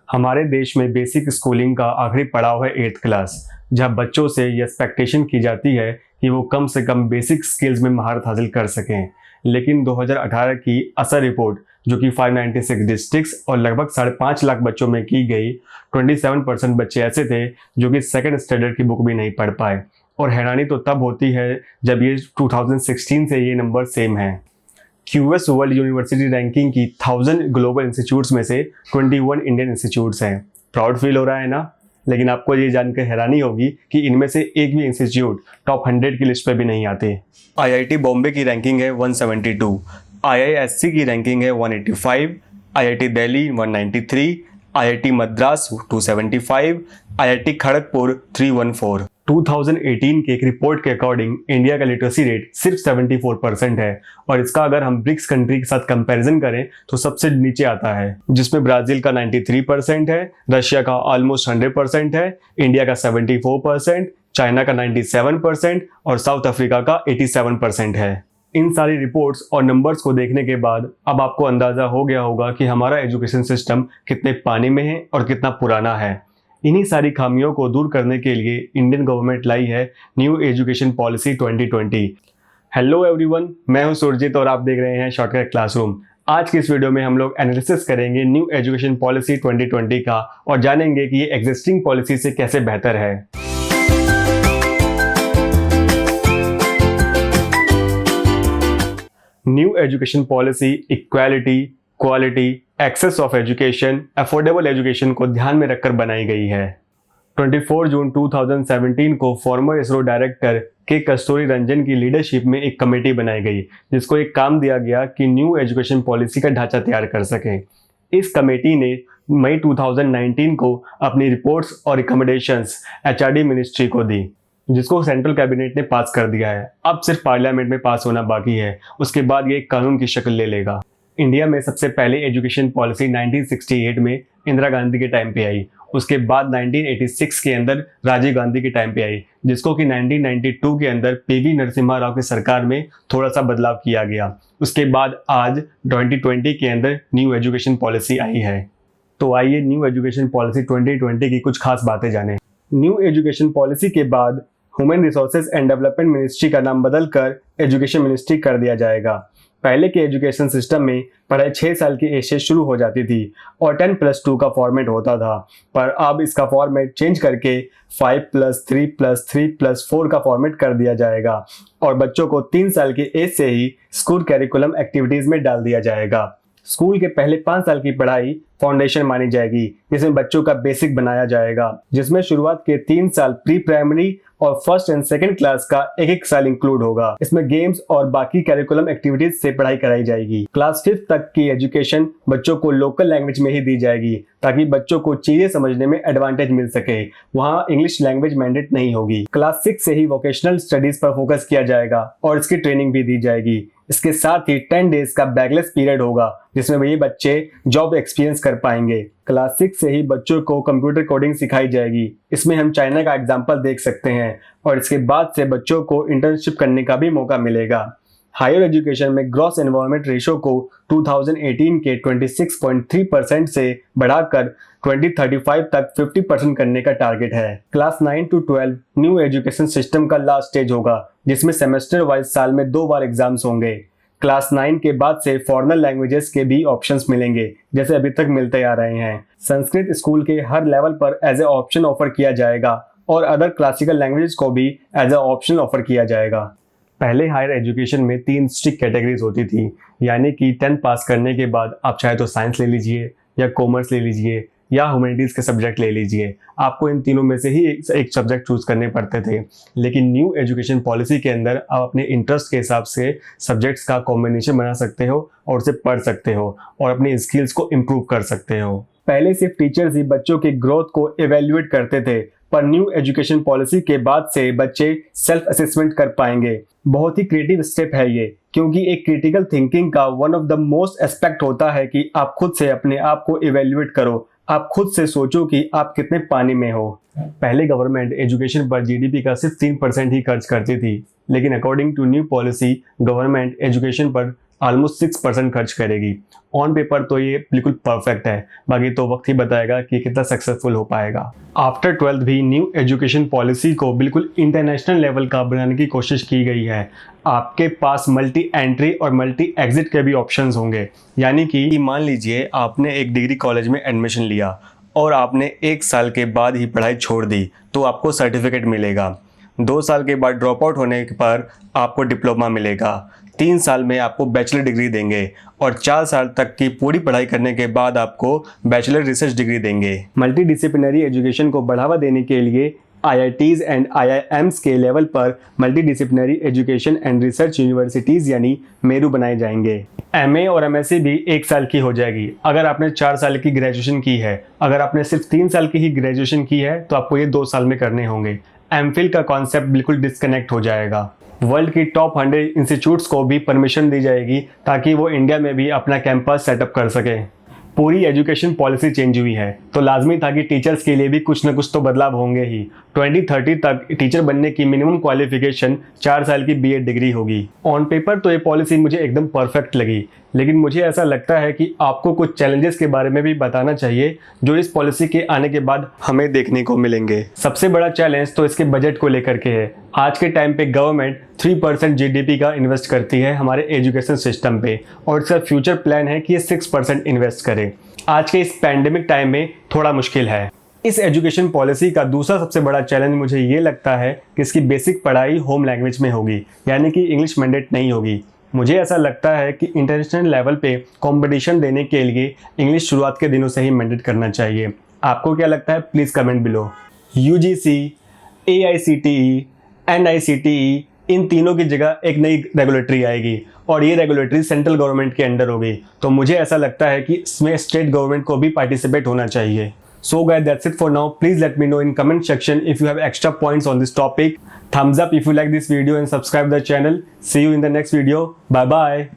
हमारे देश में बेसिक स्कूलिंग का आखिरी पड़ाव है 8th क्लास, जहां बच्चों से ये एक्सपेक्टेशन की जाती है कि वो कम से कम बेसिक स्किल्स में महारत हासिल कर सकें। लेकिन 2018 की असर रिपोर्ट, जो कि 596 डिस्ट्रिक्ट्स और लगभग 5.5 लाख बच्चों में की गई, 27% बच्चे ऐसे थे जो कि सेकंड स्टैंडर्ड की बुक भी नहीं पढ़ पाए। और हैरानी तो तब होती है जब ये 2016 से ये नंबर सेम है। क्यूएस वर्ल्ड यूनिवर्सिटी रैंकिंग की 1000 ग्लोबल इंस्टीट्यूट्स में से 21 इंडियन इंस्टीट्यूट्स हैं। प्राउड फील हो रहा है ना? लेकिन आपको ये जानकर हैरानी होगी कि इनमें से एक भी इंस्टीट्यूट टॉप 100 की लिस्ट पे भी नहीं आते। आईआईटी बॉम्बे की रैंकिंग है 172, आईआईएससी की रैंकिंग है 185, IIT Delhi 193, IIT Madras 275, IIT Kharagpur 314। 2018 के एक रिपोर्ट के अकॉर्डिंग इंडिया का लिटरेसी रेट सिर्फ 74% है, और इसका अगर हम ब्रिक्स कंट्री के साथ कंपैरिजन करें तो सबसे नीचे आता है, जिसमें ब्राजील का 93% है, रशिया का ऑलमोस्ट 100% है, इंडिया का 74%, चाइना का 97% और साउथ अफ्रीका का 87% है। इन सारी रिपोर्ट्स और नंबर्स को देखने के बाद अब आपको अंदाजा हो गया होगा कि हमारा एजुकेशन सिस्टम कितने पानी में है और कितना पुराना है। इन्हीं सारी खामियों को दूर करने के लिए इंडियन गवर्नमेंट लाई है new education policy 2020। Hello everyone, मैं हूं सुरजीत और आप देख रहे हैं शॉर्टकट क्लासरूम। आज की इस वीडियो में हम लोग एनालिसिस करेंगे न्यू एजुकेशन पॉलिसी 2020 का और जानेंगे कि ये एग्जिस्टिंग पॉलिसी से कैसे बेहतर है। New education policy equality, quality, access of education, affordable education को ध्यान में रखकर बनाई गई है। 24 जून 2017 को फॉर्मर इसरो डायरेक्टर के कस्तूरी रंजन की लीडरशिप में एक कमेटी बनाई गई, जिसको एक काम दिया गया कि न्यू एजुकेशन पॉलिसी का ढांचा तैयार कर सके। इस कमेटी ने मई 2019 को अपनी रिपोर्ट्स और रिकमेंडेशंस एचआरडी मिनिस्ट्री को दी, जिसको सेंट्रल कैबिनेट ने पास कर दिया है। अब सिर्फ पार्लियामेंट में पास होना बाकी है, उसके बाद ये एक कानून की शक्ल ले लेगा। इंडिया में सबसे पहले एजुकेशन पॉलिसी 1968 में इंदिरा गांधी के टाइम पे आई, उसके बाद 1986 के अंदर राजीव गांधी के टाइम पे आई, जिसको कि 1992 के अंदर पीवी नरसिम्हा राव की सरकार में थोड़ा सा बदलाव किया गया। उसके बाद आज 2020 के अंदर न्यू एजुकेशन पॉलिसी आई है। तो आइए न्यू एजुकेशन पॉलिसी 2020 की कुछ खास बातें जानें। न्यू एजुकेशन पॉलिसी के बाद human resources and development ministry का नाम बदलकर एजुकेशन मिनिस्ट्री कर दिया जाएगा। पहले के एजुकेशन सिस्टम में पढ़ाई 6 साल की एज से शुरू हो जाती थी और 10+2 का फॉर्मेट होता था, पर अब इसका फॉर्मेट चेंज करके 5+3+3+4 का फॉर्मेट कर दिया जाएगा और बच्चों को 3 साल की एज से ही स्कूल कैरिकुलम एक्टिविटीज में डाल दिया जाएगा। स्कूल के पहले 5 साल की पढ़ाई फाउंडेशन मानी जाएगी, जिसमें बच्चों का बेसिक बनाया जाएगा, जिसमें शुरुआत के 3 साल प्री प्राइमरी और फर्स्ट एंड सेकंड क्लास का एक साल इंक्लूड होगा। इसमें गेम्स और बाकी कैरिकुलम एक्टिविटीज से पढ़ाई कराई जाएगी। क्लास 5 तक की एजुकेशन बच्चों को लोकल लैंग्वेज में ही दी जाएगी, ताकि बच्चों को चीजें समझने में एडवांटेज मिल सके। वहाँ इंग्लिश लैंग्वेज मैंडेट नहीं होगी। क्लास 6 से ही वोकेशनल स्टडीज पर फोकस किया जाएगा और इसकी ट्रेनिंग भी दी जाएगी। इसके साथ ही 10 डेज का बैकलेस पीरियड होगा, जिसमें ये बच्चे जॉब एक्सपीरियंस कर पाएंगे। क्लास 6 से ही बच्चों को कंप्यूटर कोडिंग सिखाई जाएगी। इसमें हम चाइना का एग्जांपल देख सकते हैं और इसके बाद से बच्चों को इंटर्नशिप करने का भी मौका मिलेगा। हायर एजुकेशन में ग्रॉस एनवायरनमेंट रेशो को 2018 के 26.3% से बढ़ाकर 2035 तक 50% करने का टारगेट है। Class 9 to 12 new education system का लास्ट स्टेज होगा, जिसमें सेमेस्टर वाइज साल में 2 बार एग्जाम्स होंगे। क्लास 9 के बाद से फॉरेन लैंग्वेजेस के भी ऑप्शंस मिलेंगे, जैसे अभी तक मिलते आ रहे हैं। संस्कृत स्कूल के हर लेवल पर एज ए ऑप्शन ऑफर किया जाएगा और अदर क्लासिकल लैंग्वेजेस को भी एज ए ऑप्शन ऑफर किया जाएगा। पहले हायर एजुकेशन में 3 स्ट्रिक्ट कैटेगरीज होती थी, यानी कि 10th पास करने के बाद आप चाहे तो साइंस ले लीजिए या कॉमर्स ले लीजिए या ह्यूमैनिटीज़ के सब्जेक्ट ले लीजिए। आपको इन तीनों में से ही एक सब्जेक्ट चूज करने पड़ते थे। लेकिन न्यू एजुकेशन पॉलिसी के अंदर आप अपने इंटरेस्ट के हिसाब से सब्जेक्ट्स का कॉम्बिनेशन बना सकते हो और उसे पढ़ सकते हो और अपनी स्किल्स को इम्प्रूव कर सकते हो। पहले सिर्फ टीचर्स ही बच्चों की ग्रोथ को इवेल्युएट करते थे, पर न्यू एजुकेशन पॉलिसी के बाद से बच्चे सेल्फ असेसमेंट कर पाएंगे। बहुत ही क्रिएटिव स्टेप है ये, क्योंकि एक क्रिटिकल थिंकिंग का one of the most aspect होता है कि आप खुद से अपने आप को इवेल्युएट करो। आप खुद से सोचो कि आप कितने पानी में हो। पहले गवर्नमेंट एजुकेशन पर जीडीपी का सिर्फ 3% ही खर्च करती थी, लेकिन according to new policy government education पर ऑलमोस्ट 6% खर्च करेगी। ऑन पेपर तो ये बिल्कुल परफेक्ट है, बाकी तो वक्त ही बताएगा कि कितना सक्सेसफुल हो पाएगा। आफ्टर 12th भी न्यू एजुकेशन पॉलिसी को बिल्कुल इंटरनेशनल लेवल का बनाने की कोशिश की गई है। आपके पास मल्टी एंट्री और मल्टी एग्जिट के भी ऑप्शंस होंगे, यानी कि मान लीजिए आपने एक डिग्री कॉलेज में एडमिशन लिया और आपने 1 साल के बाद ही पढ़ाई छोड़ दी तो आपको सर्टिफिकेट मिलेगा। 2 साल के बाद ड्रॉप आउट होने पर आपको डिप्लोमा मिलेगा। 3 साल में आपको बैचलर डिग्री देंगे और 4 साल तक की पूरी पढ़ाई करने के बाद आपको बैचलर रिसर्च डिग्री देंगे। मल्टी डिसिप्लिनरी एजुकेशन को बढ़ावा देने के लिए IITs एंड IIMs के लेवल पर multi disciplinary education and research universities यानी मेरू बनाए जाएंगे। MA और MSc भी 1 साल की हो जाएगी अगर आपने 4 साल की ग्रेजुएशन की है। अगर आपने सिर्फ 3 साल की ही ग्रेजुएशन की है तो आपको ये 2 साल में करने होंगे। MPhil का कॉन्सेप्ट बिल्कुल डिस्कनेक्ट हो जाएगा। वर्ल्ड की टॉप 100 इंस्टीट्यूट्स को भी परमिशन दी जाएगी ताकि वो इंडिया में भी अपना कैंपस सेटअप कर सके। पूरी एजुकेशन पॉलिसी चेंज हुई है तो लाजमी था कि टीचर्स के लिए भी कुछ न कुछ तो बदलाव होंगे ही। 2030 तक टीचर बनने की मिनिमम क्वालिफिकेशन 4 साल की BEd डिग्री होगी। ऑन पेपर तो ये पॉलिसी मुझे एकदम परफेक्ट लगी, लेकिन मुझे ऐसा लगता है कि आपको कुछ चैलेंजेस के बारे में भी बताना चाहिए जो इस पॉलिसी के आने के बाद हमें देखने को मिलेंगे। सबसे बड़ा चैलेंज तो इसके बजट को लेकर के है। आज के टाइम पे गवर्नमेंट 3% GDP का इन्वेस्ट करती है हमारे एजुकेशन सिस्टम पे और इसका फ्यूचर प्लान है कि ये 6% इन्वेस्ट करे। आज के इस पैंडेमिक टाइम में थोड़ा मुश्किल है। इस एजुकेशन पॉलिसी का दूसरा सबसे बड़ा चैलेंज मुझे ये लगता है कि इसकी बेसिक पढ़ाई होम लैंग्वेज में होगी, यानी कि इंग्लिश मैंडेट नहीं होगी। मुझे ऐसा लगता है कि इंटरनेशनल लेवल पे कंपटीशन देने के लिए इंग्लिश शुरुआत के दिनों से ही मैंडेट करना चाहिए। आपको क्या लगता है? Please comment below. UGC, AICTE, NICTE इन तीनों की जगह एक नई रेगुलेटरी आएगी और ये रेगुलेटरी सेंट्रल गवर्नमेंट के अंडर होगी, तो मुझे ऐसा लगता है कि इसमें स्टेट गवर्नमेंट को भी पार्टिसिपेट होना चाहिए। So guys, that's it for now. Please let me know in comment section if you have extra points on this topic. Thumbs up if you like this video and subscribe the channel. See you in the next video. Bye bye.